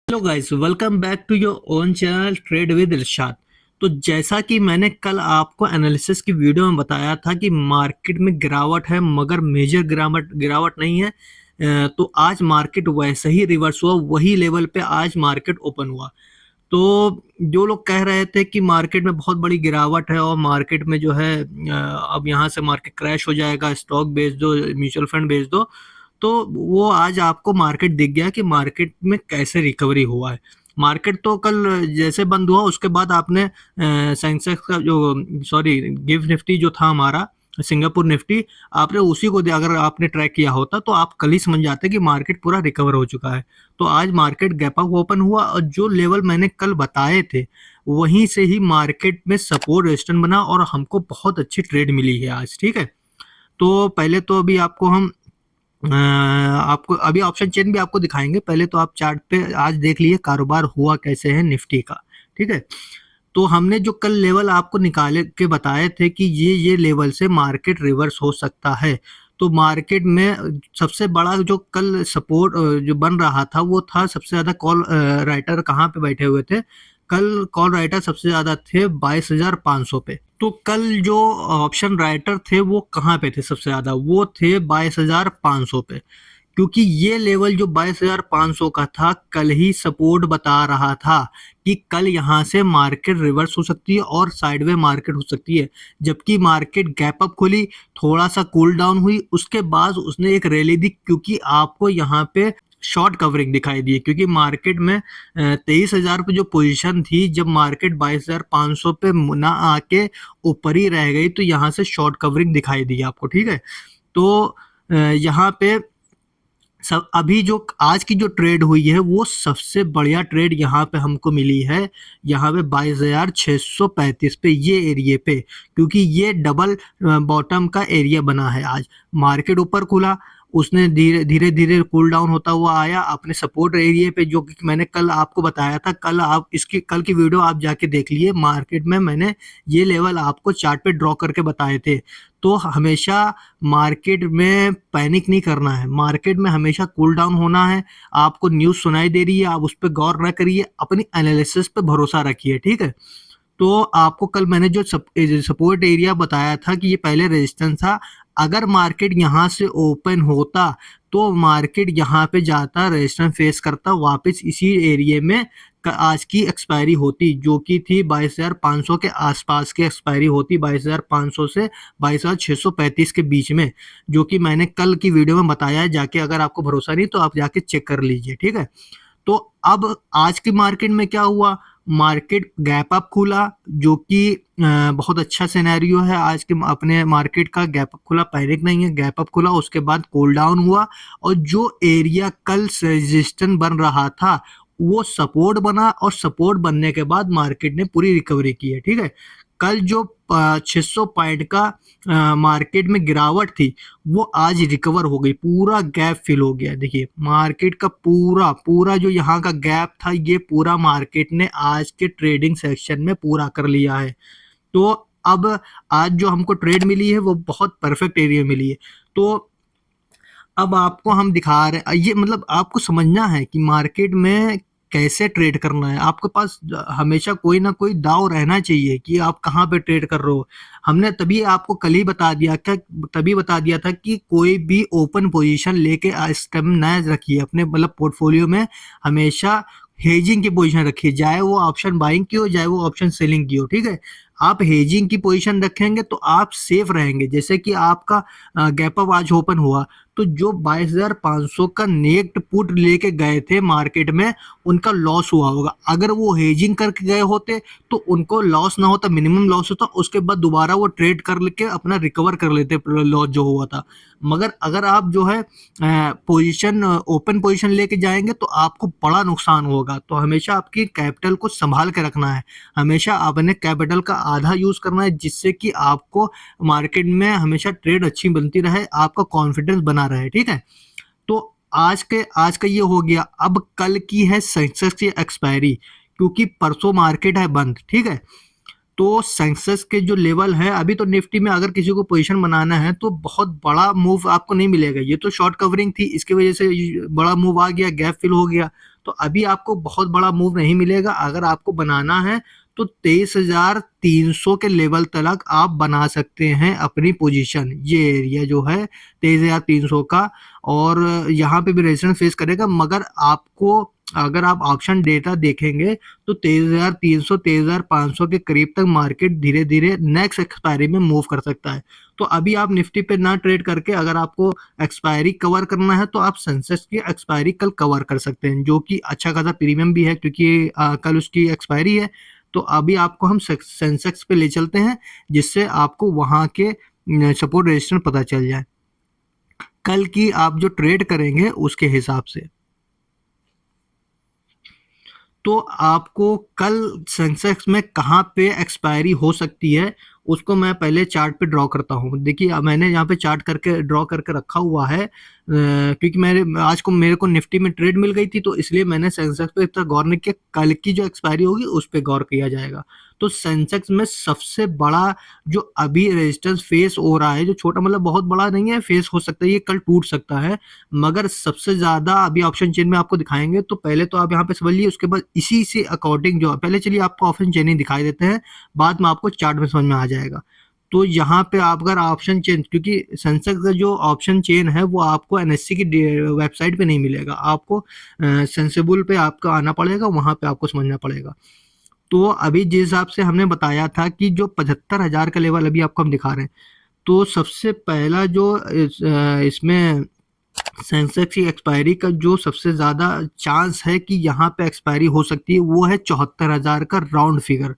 Hello guys, welcome back to your own channel trade with Irshad. तो जैसा कि मैंने कल आपको एनालिसिस की वीडियो में बताया था कि मार्केट में गिरावट है, मगर मेजर गिरावट गिरावट नहीं है। तो आज मार्केट वैसे ही रिवर्स हुआ, वही लेवल पे आज मार्केट ओपन हुआ। तो जो लोग कह रहे थे कि मार्केट में बहुत बड़ी गिरावट है और मार्केट में जो है अब यहाँ से मार्केट क्रैश हो जाएगा, स्टॉक बेच दो, म्यूचुअल फंड बेच दो, तो वो आज आपको मार्केट दिख गया कि मार्केट में कैसे रिकवरी हुआ है। मार्केट तो कल जैसे बंद हुआ उसके बाद आपने सेंसेक्स का जो गिव निफ्टी जो था हमारा सिंगापुर निफ्टी, आपने उसी को अगर आपने ट्रैक किया होता तो आप कल ही समझ जाते कि मार्केट पूरा रिकवर हो चुका है। तो आज मार्केट गैप अप ओपन हुआ और जो लेवल मैंने कल बताए थे वहीं से ही मार्केट में सपोर्ट रेजिस्टेंस बना और हमको बहुत अच्छी ट्रेड मिली है आज। ठीक है, तो पहले तो अभी आपको अभी ऑप्शन चेन भी आपको दिखाएंगे। पहले तो आप चार्ट पे आज देख लिए कारोबार हुआ कैसे है निफ्टी का। ठीक है, तो हमने जो कल लेवल आपको निकाले के बताए थे कि ये लेवल से मार्केट रिवर्स हो सकता है। तो मार्केट में सबसे बड़ा जो कल सपोर्ट जो बन रहा था वो था, सबसे ज्यादा कॉल राइटर कहाँ पे बैठे हुए थे? कल कॉल राइटर सबसे ज्यादा थे 22,500 पे। तो कल जो ऑप्शन राइटर थे वो कहाँ पे थे? सबसे ज्यादा वो थे 22,500 पे, क्योंकि ये लेवल जो 22,500 का था कल ही सपोर्ट बता रहा था कि कल यहाँ से मार्केट रिवर्स हो सकती है और साइडवे मार्केट हो सकती है। जबकि मार्केट गैप अप खुली, थोड़ा सा कूल डाउन हुई, उसके बाद उसने एक रैली दी, क्योंकि आपको यहाँ पे शॉर्ट कवरिंग दिखाई दी, क्योंकि मार्केट में 23,000 पे जो पोजीशन थी, जब मार्केट 22,500 पे ना आके ऊपर ही रह गई तो यहाँ से शॉर्ट कवरिंग दिखाई दी आपको। ठीक है, तो यहाँ पे सब अभी जो आज की जो ट्रेड हुई है वो सबसे बढ़िया ट्रेड यहाँ पे हमको मिली है, यहाँ पे 22,635 पे, ये एरिया पे, क्योंकि ये डबल बॉटम का एरिया बना है। आज मार्केट ऊपर खुला, उसने धीरे धीरे धीरे कूल डाउन होता हुआ आया अपने सपोर्ट एरिया पे, जो कि मैंने कल आपको बताया था। कल की वीडियो आप जाके देख लिए, मार्केट में मैंने ये लेवल आपको चार्ट पे ड्रॉ करके बताए थे। तो हमेशा मार्केट में पैनिक नहीं करना है, मार्केट में हमेशा कूल डाउन होना है। आपको न्यूज़ सुनाई दे रही है, आप उस पर गौर न करिए, अपनी एनालिसिस पे भरोसा रखिए। ठीक है, तो आपको कल मैंने जो सपोर्ट एरिया बताया था कि ये पहले रेजिस्टेंस था, अगर मार्केट यहाँ से ओपन होता तो मार्केट यहाँ पे जाता, रेजिस्टेंस फेस करता, वापस इसी एरिया में आज की एक्सपायरी होती, जो कि थी 22,500 के आसपास की एक्सपायरी होती, 22,500 से 22,635 के बीच में, जो कि मैंने कल की वीडियो में बताया है। जाके अगर आपको भरोसा नहीं तो आप जाके चेक कर लीजिए। ठीक है, तो अब आज की मार्केट में क्या हुआ? मार्केट गैप अप खुला, जो कि बहुत अच्छा सिनेरियो है आज के अपने मार्केट का। गैप अप खुला, पैनिक नहीं है, गैप अप खुला, उसके बाद कूल डाउन हुआ और जो एरिया कल रेजिस्टेंस बन रहा था वो सपोर्ट बना और सपोर्ट बनने के बाद मार्केट ने पूरी रिकवरी की है। ठीक है, कल जो 600 पॉइंट का मार्केट में गिरावट थी वो आज रिकवर हो गई, पूरा गैप फिल हो गया। देखिए मार्केट का पूरा पूरा जो यहाँ का गैप था, ये पूरा मार्केट ने आज के ट्रेडिंग सेक्शन में पूरा कर लिया है। तो अब आज जो हमको ट्रेड मिली है वो बहुत परफेक्ट एरिया मिली है। तो अब आपको हम दिखा रहे, ये मतलब आपको समझना है कि मार्केट में कैसे ट्रेड करना है। आपके पास हमेशा कोई ना कोई दाव रहना चाहिए कि आप कहाँ पे ट्रेड कर रहे हो। हमने तभी आपको कल ही तभी बता दिया था कि कोई भी ओपन पोजीशन लेके इस टाइम न रखिए अपने मतलब पोर्टफोलियो में। हमेशा हेजिंग की पोजीशन रखिए, चाहे वो ऑप्शन बाइंग की हो चाहे वो ऑप्शन सेलिंग की हो। ठीक है, आप हेजिंग की पोजीशन रखेंगे तो आप सेफ रहेंगे। जैसे कि आपका गैप अप आज ओपन हुआ तो जो 22,500 का नेक्ट पुट लेके गए थे मार्केट में, उनका लॉस हुआ होगा। अगर वो हेजिंग करके गए होते तो उनको लॉस ना होता, मिनिमम लॉस होता, उसके बाद दोबारा वो ट्रेड कर लेके अपना रिकवर कर लेते लॉस जो हुआ था। मगर अगर आप जो है पोजीशन ओपन पोजीशन लेके जाएंगे तो आपको बड़ा नुकसान होगा। तो हमेशा आपकी कैपिटल को संभाल के रखना है, हमेशा अपने कैपिटल का आधा यूज करना है, जिससे कि आपको मार्केट में हमेशा ट्रेड अच्छी बनती रहे, आपका कॉन्फिडेंस बना रहे। ठीक है, तो आज का ये हो गया। अब कल की है सेंसेक्स की एक्सपायरी, क्योंकि परसों मार्केट है बंद। ठीक है, तो सेंसेक्स के जो लेवल है, अभी तो निफ्टी में अगर किसी को पोजीशन बनाना है तो बहुत बड़ा मूव आपको नहीं मिलेगा। ये तो शॉर्ट कवरिंग थी, इसकी वजह से बड़ा मूव आ गया, गैप फिल हो गया। तो अभी आपको बहुत बड़ा मूव नहीं मिलेगा। अगर आपको बनाना है तो 23,300 के लेवल तक आप बना सकते हैं अपनी पोजीशन। ये एरिया जो है 23,300 का, और यहाँ पे भी रेजिस्टेंस फेस करेगा, मगर आपको अगर आप ऑप्शन डेटा देखेंगे तो 23,300 23,500 के करीब तक मार्केट धीरे धीरे नेक्स्ट एक्सपायरी में मूव कर सकता है। तो अभी आप निफ्टी पे ना ट्रेड करके अगर आपको एक्सपायरी कवर करना है तो आप सेंसेक्स की एक्सपायरी कल कवर कर सकते हैं, जो कि अच्छा खासा प्रीमियम भी है क्योंकि कल उसकी एक्सपायरी है। तो अभी आपको हम सेंसेक्स पे ले चलते हैं जिससे आपको वहाँ के सपोर्ट रेजिस्टेंस पता चल जाए कल की आप जो ट्रेड करेंगे उसके हिसाब से। तो आपको कल सेंसेक्स में कहाँ पे एक्सपायरी हो सकती है उसको मैं पहले चार्ट पे ड्रॉ करता हूँ। देखिए मैंने यहाँ पे चार्ट करके ड्रॉ करके रखा हुआ है, क्योंकि मेरे को निफ्टी में ट्रेड मिल गई थी तो इसलिए मैंने सेंसेक्स पे इतना गौर नहीं किया। कल की जो एक्सपायरी होगी उस पर गौर किया जाएगा। तो सेंसेक्स में सबसे बड़ा जो अभी रेजिस्टेंस फेस हो रहा है, जो छोटा मतलब बहुत बड़ा नहीं है, फेस हो सकता है, ये कल टूट सकता है, मगर सबसे ज़्यादा अभी ऑप्शन चेन में आपको दिखाएंगे। तो पहले तो आप यहाँ पे समझ लीजिए, उसके बाद इसी से अकॉर्डिंग जो पहले चलिए आपको ऑप्शन चेन ही दिखाई देते हैं, बाद में आपको चार्ट में समझ में आ जाएगा। तो यहाँ पे आप अगर ऑप्शन चेन, क्योंकि सेंसेक्स का जो ऑप्शन चेन है वो आपको एनएससी की वेबसाइट पे नहीं मिलेगा, आपको सेंसिबल पे आपको आना पड़ेगा, वहाँ पे आपको समझना पड़ेगा। तो अभी जिस हिसाब से हमने बताया था कि जो 75,000 का लेवल अभी आपको हम दिखा रहे हैं, तो सबसे पहला जो इसमें सेंसेक्स की एक्सपायरी का जो सबसे ज़्यादा चांस है कि यहाँ पे एक्सपायरी हो सकती है वो है 74,000 का राउंड फिगर,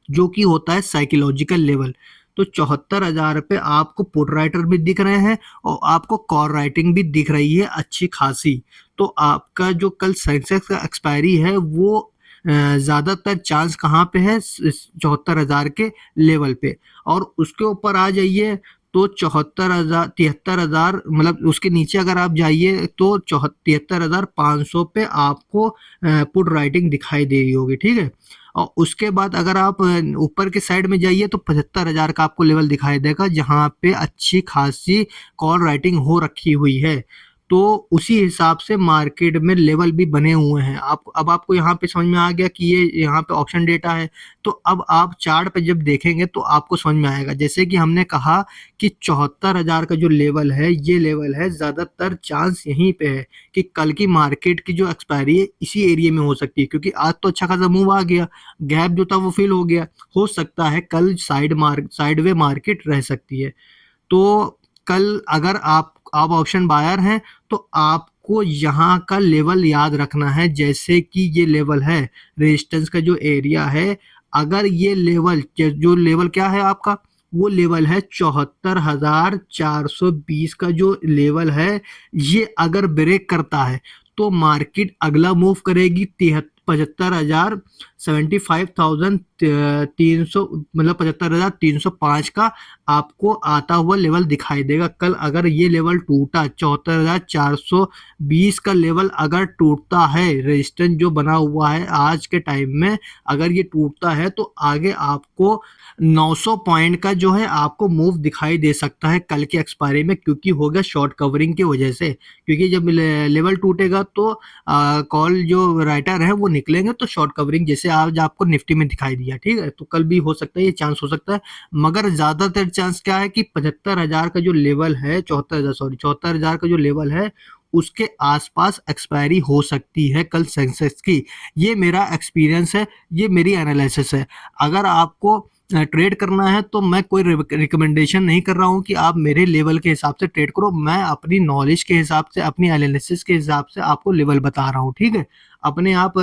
जो कि होता है साइकोलॉजिकल लेवल। तो 74,000 पे आपको पुट राइटर भी दिख रहे हैं और आपको कॉल राइटिंग भी दिख रही है अच्छी खासी। तो आपका जो कल सेंसेक्स का एक्सपायरी है वो ज़्यादातर चांस कहाँ पे है, 74,000 के लेवल पे। और उसके ऊपर आ जाइए तो 74,000 73,000 मतलब उसके नीचे अगर आप जाइए तो 73,500 पे आपको पुट राइटिंग दिखाई दे रही होगी, ठीक है। और उसके बाद अगर आप ऊपर के साइड में जाइए तो 75,000 का आपको लेवल दिखाई देगा जहाँ पे अच्छी खासी कॉल राइटिंग हो रखी हुई है। तो उसी हिसाब से मार्केट में लेवल भी बने हुए हैं। अब आपको यहाँ पे समझ में आ गया कि ये यहाँ पे ऑप्शन डेटा है। तो अब आप चार्ट पे जब देखेंगे तो आपको समझ में आएगा, जैसे कि हमने कहा कि 74,000 का जो लेवल है, ये लेवल है, ज़्यादातर चांस यहीं पे है कि कल की मार्केट की जो एक्सपायरी है इसी एरिया में हो सकती है, क्योंकि आज तो अच्छा खासा मूव आ गया, गैप जो था वो फिल हो गया, हो सकता है कल साइडवे मार्केट रह सकती है। तो कल अगर आप ऑप्शन बायर हैं तो आपको यहाँ का लेवल याद रखना है, जैसे कि ये लेवल है रेजिस्टेंस का जो एरिया है, अगर ये लेवल जो लेवल क्या है आपका, वो लेवल है 74,420 का जो लेवल है, ये अगर ब्रेक करता है तो मार्केट अगला मूव करेगी 75,000 75,300 मतलब 75,305 का आपको आता हुआ लेवल दिखाई देगा कल। अगर ये लेवल टूटा 74,420 का लेवल अगर टूटता है, रेजिस्टेंस जो बना हुआ है आज के टाइम में, अगर ये टूटता है तो आगे आपको 900 पॉइंट का जो है आपको मूव दिखाई दे सकता है कल की एक्सपायरी में, क्योंकि हो गया शॉर्ट कवरिंग की वजह से। क्योंकि जब लेवल टूटेगा तो कॉल जो राइटर है वो निकलेंगे, तो शॉर्ट कवरिंग जैसे आज आपको निफ्टी में दिखाई दिया, ठीक है। तो कल भी हो सकता है, ये चांस हो सकता है, मगर ज़्यादातर चांस क्या है कि 75,000 का जो लेवल है, 74,000 का जो लेवल है उसके आसपास एक्सपायरी हो सकती है कल सेंसेक्स की। ये मेरा एक्सपीरियंस है, ये मेरी एनालिसिस है। अगर आपको ट्रेड करना है तो मैं कोई रिकमेंडेशन नहीं कर रहा हूँ कि आप मेरे लेवल के हिसाब से ट्रेड करो, मैं अपनी नॉलेज के हिसाब से, अपनी एनालिसिस के हिसाब से आपको लेवल बता रहा हूँ, ठीक है। अपने आप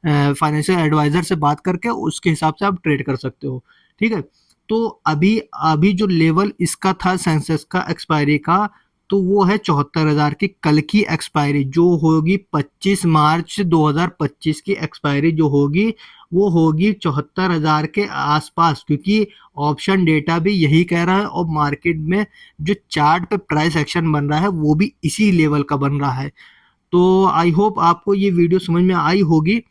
फाइनेंशियल एडवाइजर से बात करके उसके हिसाब से आप ट्रेड कर सकते हो, ठीक है। तो अभी अभी जो लेवल इसका था सेंसेक्स का एक्सपायरी का, तो वो है 74,000 की कल की एक्सपायरी जो होगी 25 मार्च 2025 की एक्सपायरी जो होगी वो होगी 74,000 के आसपास, क्योंकि ऑप्शन डेटा भी यही कह रहा है और मार्केट में जो चार्ट पे प्राइस एक्शन बन रहा है वो भी इसी लेवल का बन रहा है। तो आई होप आपको ये वीडियो समझ में आई होगी।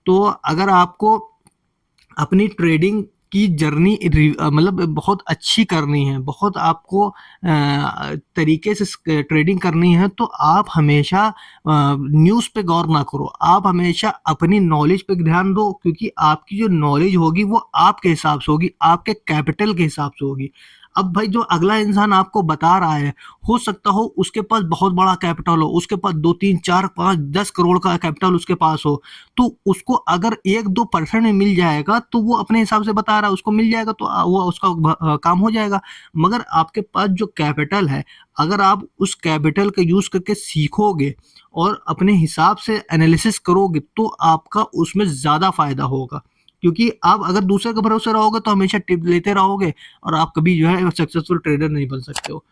तो अगर आपको अपनी ट्रेडिंग की जर्नी मतलब बहुत अच्छी करनी है, बहुत आपको तरीके से ट्रेडिंग करनी है, तो आप हमेशा न्यूज़ पे गौर ना करो, आप हमेशा अपनी नॉलेज पे ध्यान दो, क्योंकि आपकी जो नॉलेज होगी वो आपके हिसाब से होगी, आपके कैपिटल के हिसाब से होगी। अब भाई जो अगला इंसान आपको बता रहा है, हो सकता हो उसके पास बहुत बड़ा कैपिटल हो, उसके पास 2, 3, 4, 5, 10 करोड़ का कैपिटल उसके पास हो, तो उसको अगर 1-2% में मिल जाएगा तो वो अपने हिसाब से बता रहा है, उसको मिल जाएगा तो वो उसका काम हो जाएगा। मगर आपके पास जो कैपिटल है, अगर आप उस कैपिटल का यूज़ करके सीखोगे और अपने हिसाब से एनालिसिस करोगे, तो आपका उसमें ज़्यादा फ़ायदा होगा। क्योंकि आप अगर दूसरे के भरोसे रहोगे तो हमेशा टिप लेते रहोगे और आप कभी जो है सक्सेसफुल ट्रेडर नहीं बन सकते हो।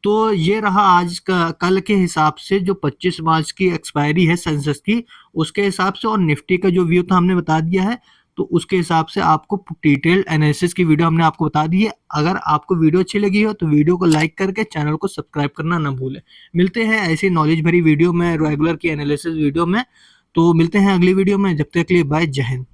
तो ये रहा आज का कल के हिसाब से जो 25 मार्च की एक्सपायरी है सेंसेक्स की, उसके हिसाब से, और निफ्टी का जो व्यू था हमने बता दिया है। तो उसके हिसाब से आपको डिटेल्ड एनालिसिस की वीडियो हमने आपको बता दी है। अगर आपको वीडियो अच्छी लगी हो तो वीडियो को लाइक करके चैनल को सब्सक्राइब करना ना भूलें। मिलते हैं ऐसी नॉलेज भरी वीडियो में, रेगुलर की एनालिसिस वीडियो में। तो मिलते हैं अगली वीडियो में, जब तक के लिए बाय, जय हिंद।